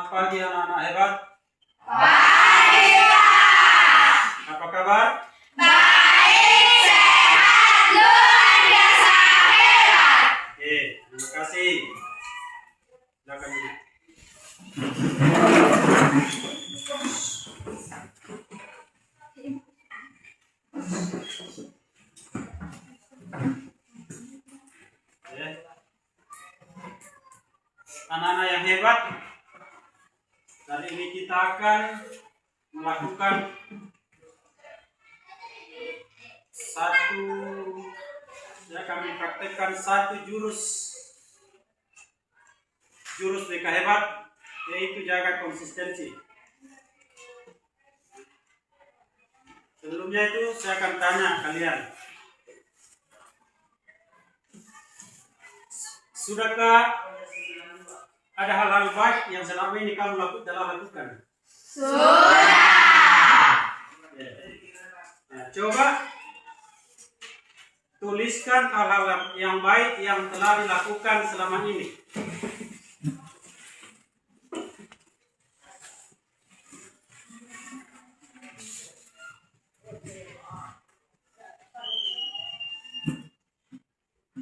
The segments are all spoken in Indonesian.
Selamat pagi anak-anak hebat. Pagi, Pak. Apa kabar? Baik, sehat, luar biasa hebat. Oke, terima kasih. Silakan duduk. Oke. Anak-anak yang hebat, hari ini kita akan melakukan kami praktekkan satu jurus BK hebat, yaitu jaga konsistensi. Sebelumnya itu saya akan tanya kalian, sudahkah ada hal-hal baik yang selama ini kamu lakukan? Sudah. Nah, coba tuliskan hal-hal yang baik yang telah dilakukan selama ini.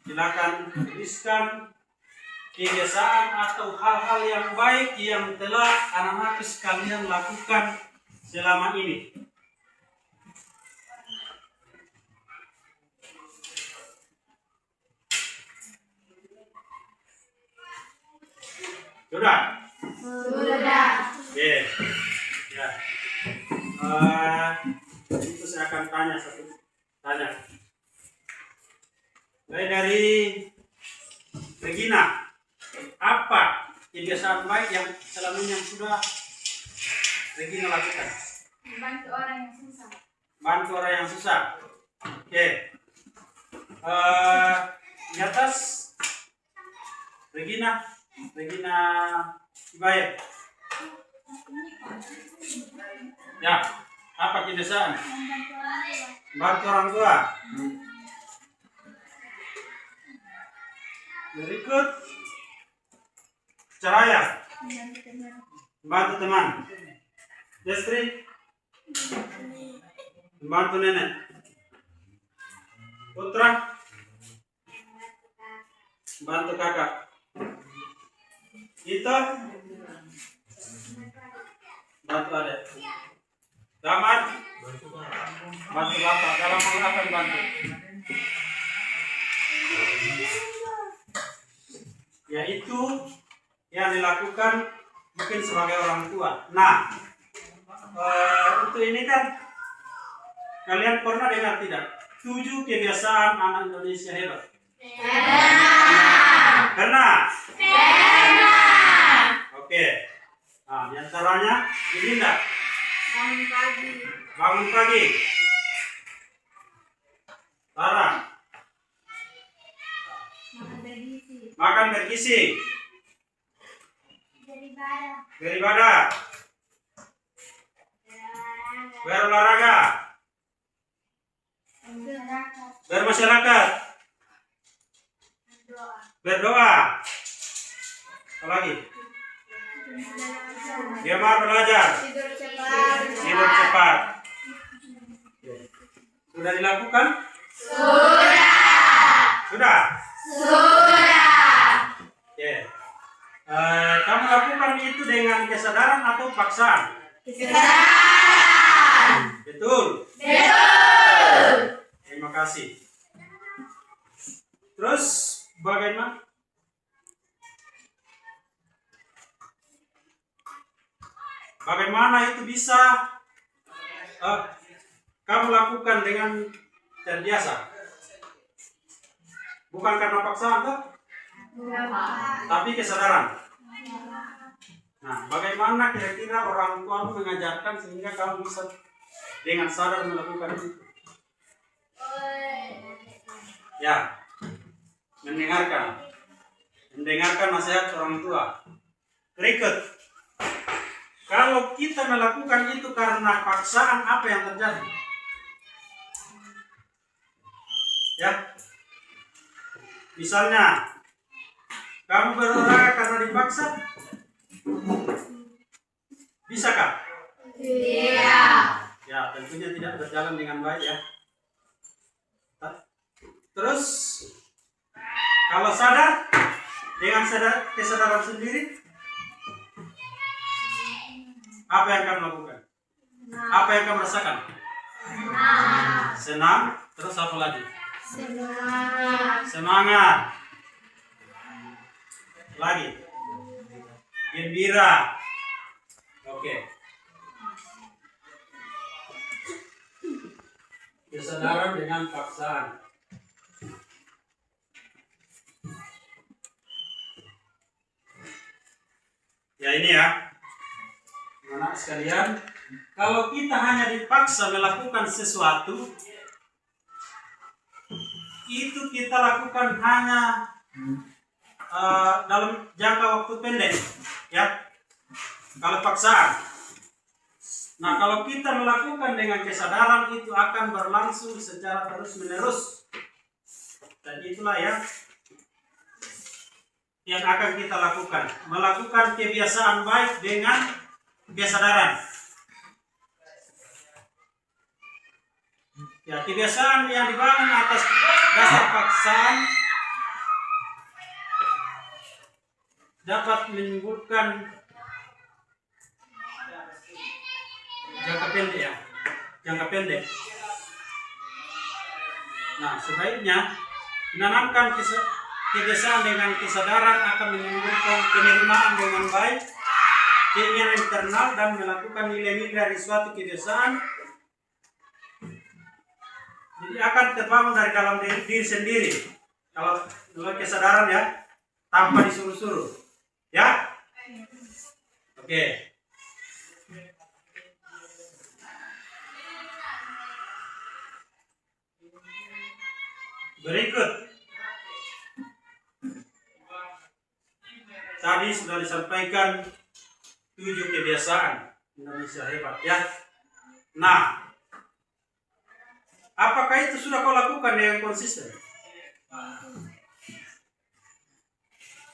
Silakan tuliskan kebiasaan atau hal-hal yang baik yang telah anak-anak sekalian lakukan selama ini. Sudah? Sudah. Oke. Ya. Itu saya akan tanya. Mulai dari Regina, apa kebiasaan baik yang selama ini yang sudah Regina lakukan? Membantu orang yang susah. Bantu orang yang susah. Oke. Di atas Regina Ibayat. Ya, apa kebiasaan? Bantu orang tua. Berikut Cahaya. Bantu teman. Destri. Bantu nenek. Putra. Bantu kakak. Itu bantu adik. Damar. Bantu bapak. Kalau mau akan bantu. Yaitu yang dilakukan mungkin sebagai orang tua. Nah, untuk ini kan kalian pernah dengar tidak? 7 kebiasaan anak Indonesia hebat. Pernah? Oke. Nah, diantaranya ini enggak? Bangun pagi. Sarah. Makan bergizi. Beribadah. Berolahraga. Bermasyarakat. Berdoa. Apa lagi? Gemar belajar. Tidur cepat. Sudah dilakukan? Sudah? Oke. Kamu lakukan itu dengan kesadaran atau paksaan? Kesadaran. Betul. Terima kasih. Terus bagaimana itu bisa kamu lakukan dengan terbiasa? Bukan karena paksaan, toh? Tapi kesadaran. Nah, bagaimana kira-kira orang tuamu mengajarkan sehingga kamu bisa dengan sadar melakukan itu? Ya, mendengarkan nasihat orang tua. Berikut, kalau kita melakukan itu karena paksaan, apa yang terjadi? Ya, misalnya kamu berolahraga karena dipaksa, Bisakah? Tidak. Ya, tentunya tidak berjalan dengan baik ya. Terus, kalau sadar, dengan kesadaran sendiri, apa yang kamu lakukan? Apa yang kamu rasakan? Senang. Terus apa lagi? Semangat. Lagi. Gembira. Oke. Kesadaran dengan paksaan. Ya ini ya, anak sekalian, kalau kita hanya dipaksa melakukan sesuatu, itu kita lakukan hanya dalam jangka waktu pendek, ya. Kalau paksaan. Nah, kalau kita melakukan dengan kesadaran, itu akan berlangsung secara terus-menerus. Dan itulah ya yang akan kita lakukan. Melakukan kebiasaan baik dengan kesadaran. Ya, kebiasaan yang dibangun atas dasar paksaan dapat menimbulkan jangka pendek ya, jangka pendek. Nah, sebaiknya menanamkan kebiasaan dengan kesadaran akan menimbulkan penerimaan dengan baik, keinginan internal, dan melakukan nilai-nilai dari suatu kebiasaan. Jadi akan terbangun dari dalam diri sendiri. Kalau kesadaran ya, tanpa disuruh-suruh, ya. Oke. Berikut, tadi sudah disampaikan 7 kebiasaan Indonesia hebat ya. Nah, apakah itu sudah kau lakukan dengan konsisten?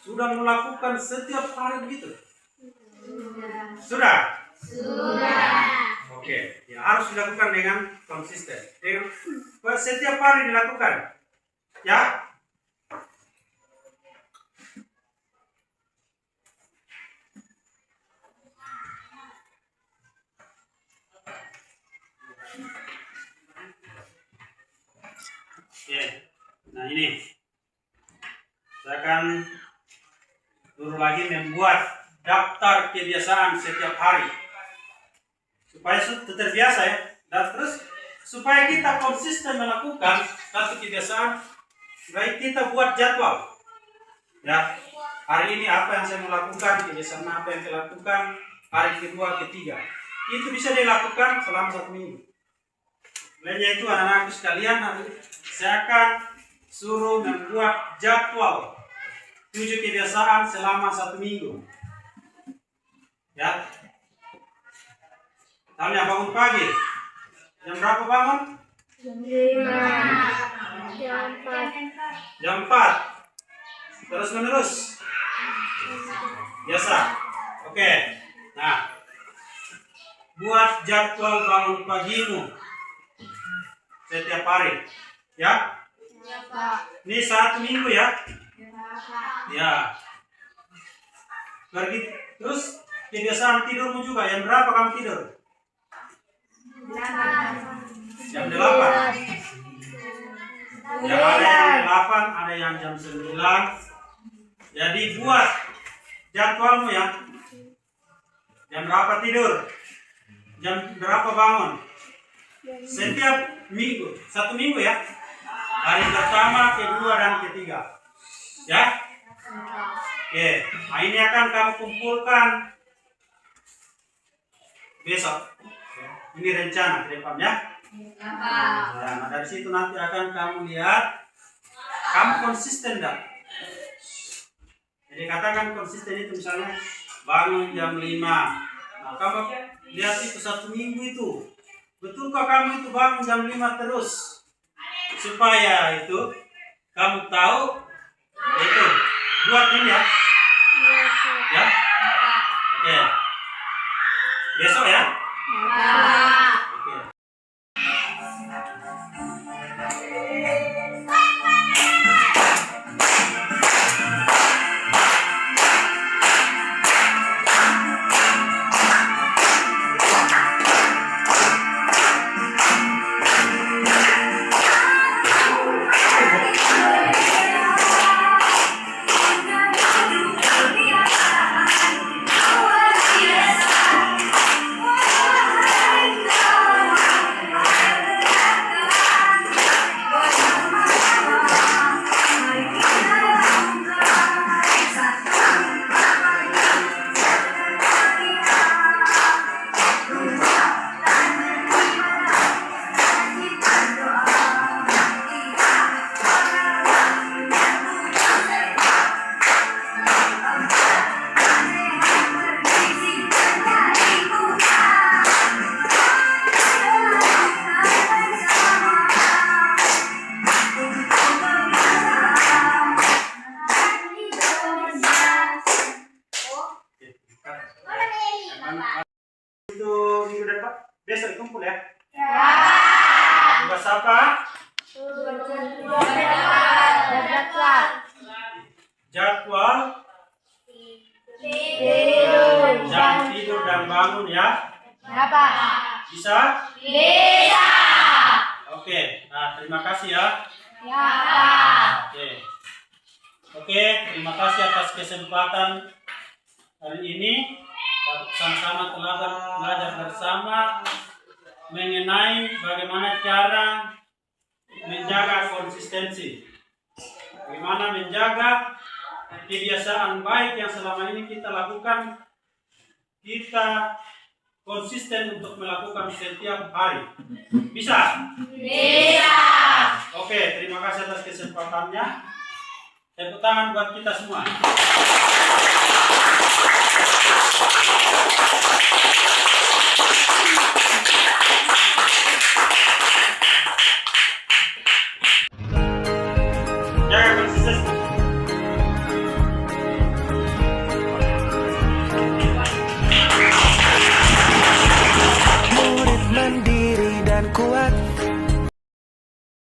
Sudah melakukan setiap hari begitu? Sudah? Oke, ya harus dilakukan dengan konsisten. Setiap hari dilakukan. Ya. Oke. Nah ini saya akan dulu lagi membuat daftar kebiasaan setiap hari supaya terbiasa ya, dan terus supaya kita konsisten melakukan satu kebiasaan. Baik, kita buat jadwal ya. Hari ini apa yang saya mau lakukan, kebiasaan apa yang saya lakukan, hari kedua, ketiga. Itu bisa dilakukan selama 1 minggu. Lainnya itu anak-anakku sekalian, nanti saya akan suruh membuat jadwal 7 kebiasaan selama 1 minggu. Ya. Kalian bangun pagi. Jam berapa bangun? Jam 4. Terus menerus. Biasa. Oke. Nah, buat jadwal bangun pagimu setiap hari. Ya. Ini 1 minggu ya. Ya. Pergi terus kebiasaan tidurmu juga. Yang berapa kamu tidur? Jam 8. Ya, ada yang 8, ada yang jam 9. Jadi buat jadwalmu ya. Jam berapa tidur? Jam berapa bangun? Setiap minggu, 1 minggu ya. Hari pertama, kedua, dan ketiga. Ya. Oke, nah ini akan kamu kumpulkan besok. Ini rencana ke depan ya. Nah, dari situ nanti akan kamu lihat kamu konsisten enggak. Jadi katakan konsisten itu misalnya bangun jam 5. Nah, kamu lihat itu 1 minggu itu. Betulkah kamu itu bangun jam 5 terus? Supaya itu kamu tahu itu buat ini ya. Ya. Oke. Besok ya. Ya. Oke. Itu minggu depan, besok kumpul ya. Tugas apa? Jadwal jam tidur dan bangun ya. Bisa? Oke. Nah, terima kasih ya. Oke. Oke, terima kasih atas kesempatan hari ini. Sama-sama telah belajar bersama mengenai bagaimana cara menjaga konsistensi. Bagaimana menjaga kebiasaan baik yang selama ini kita lakukan, kita konsisten untuk melakukan setiap hari. Bisa? Oke, terima kasih atas kesempatannya. Tepuk tangan buat kita semua.